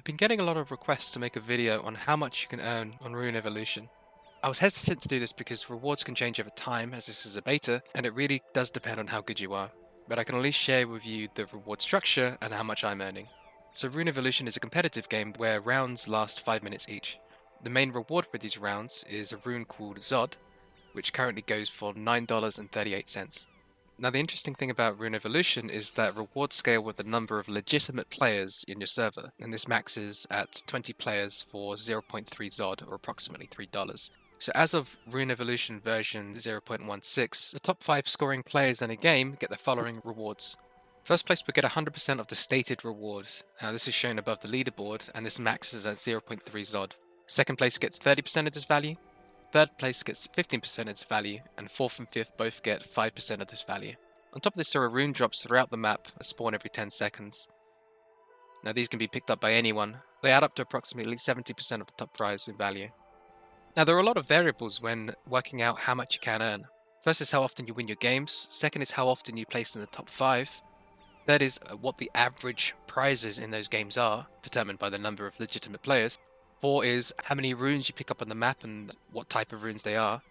been getting a lot of requests to make a video on how much you can earn on Rune Evolution. I was hesitant to do this because rewards can change over time as this is a beta, and it really does depend on how good you are. But I can at least share with you the reward structure and how much I'm earning. So Rune Evolution is a competitive game where rounds last 5 minutes each. The main reward for these rounds is a rune called Zod, which currently goes for $9.38. Now the interesting thing about Rune Evolution is that rewards scale with the number of legitimate players in your server, and this maxes at 20 players for 0.3 Zod, or approximately $3. So as of Rune Evolution version 0.16, the top 5 scoring players in a game get the following rewards. First place will get 100% of the stated reward. Now this is shown above the leaderboard, and this maxes at 0.3 Zod. Second place gets 30% of this value. Third place gets 15% of its value, and fourth and fifth both get 5% of this value. On top of this, there are rune drops throughout the map that spawn every 10 seconds. Now these can be picked up by anyone. They add up to approximately 70% of the top prize in value. Now there are a lot of variables when working out how much you can earn. First is how often you win your games. Second is how often you place in the top 5. Third is what the average prizes in those games are, determined by the number of legitimate players. 4 is how many runes you pick up on the map and what type of runes they are.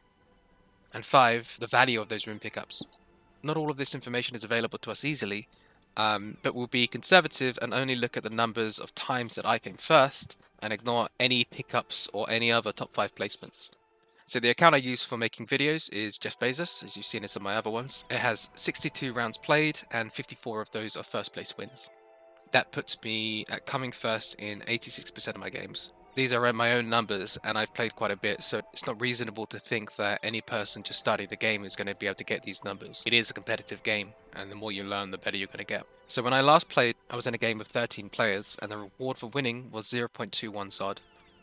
And 5, the value of those rune pickups. Not all of this information is available to us easily, but we'll be conservative and only look at the numbers of times that I came first and ignore any pickups or any other top 5 placements. So the account I use for making videos is Jeff Bezos, as you've seen in some of my other ones. It has 62 rounds played and 54 of those are first place wins. That puts me at coming first in 86% of my games. These are my own numbers, and I've played quite a bit, so it's not reasonable to think that any person just starting the game is going to be able to get these numbers. It is a competitive game, and the more you learn, the better you're going to get. So when I last played, I was in a game with 13 players, and the reward for winning was 0.21 Zod.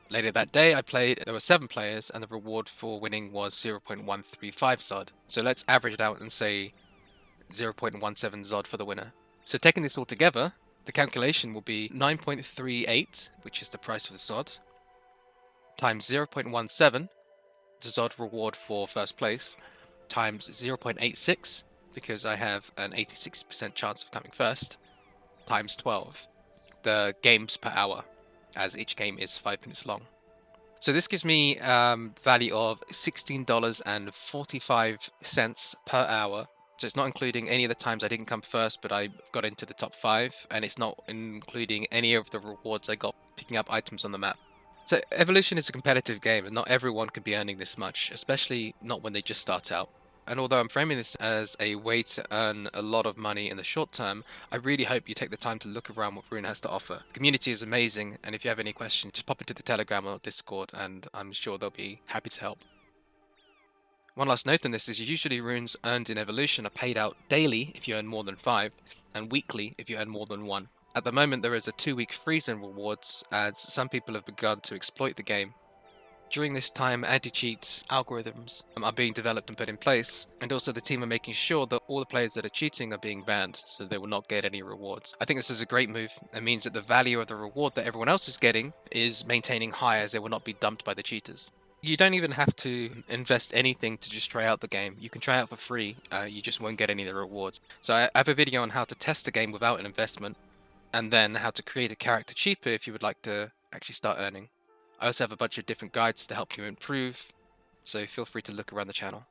Later that day I played, there were 7 players, and the reward for winning was 0.135 Zod. So let's average it out and say 0.17 Zod for the winner. So taking this all together, the calculation will be 9.38, which is the price of the Zod, times 0.17, the Zod reward for first place, times 0.86, because I have an 86% chance of coming first, times 12, the games per hour, as each game is 5 minutes long. So this gives me value of $16.45 per hour. So it's not including any of the times I didn't come first, but I got into the top 5, and it's not including any of the rewards I got picking up items on the map. So Evolution is a competitive game, and not everyone can be earning this much, especially not when they just start out. And although I'm framing this as a way to earn a lot of money in the short term, I really hope you take the time to look around what Rune has to offer. The community is amazing, and if you have any questions, just pop into the Telegram or Discord, and I'm sure they'll be happy to help. One last note on this is usually runes earned in Evolution are paid out daily if you earn more than 5, and weekly if you earn more than 1. At the moment there is a 2-week freeze in rewards, as some people have begun to exploit the game. During this time, anti-cheat algorithms are being developed and put in place, and also the team are making sure that all the players that are cheating are being banned, so they will not get any rewards. I think this is a great move. It means that the value of the reward that everyone else is getting is maintaining high, as they will not be dumped by the cheaters. You don't even have to invest anything to just try out the game. You can try out for free, you just won't get any of the rewards. So I have a video on how to test the game without an investment, and then how to create a character cheaper if you would like to actually start earning. I also have a bunch of different guides to help you improve, so feel free to look around the channel.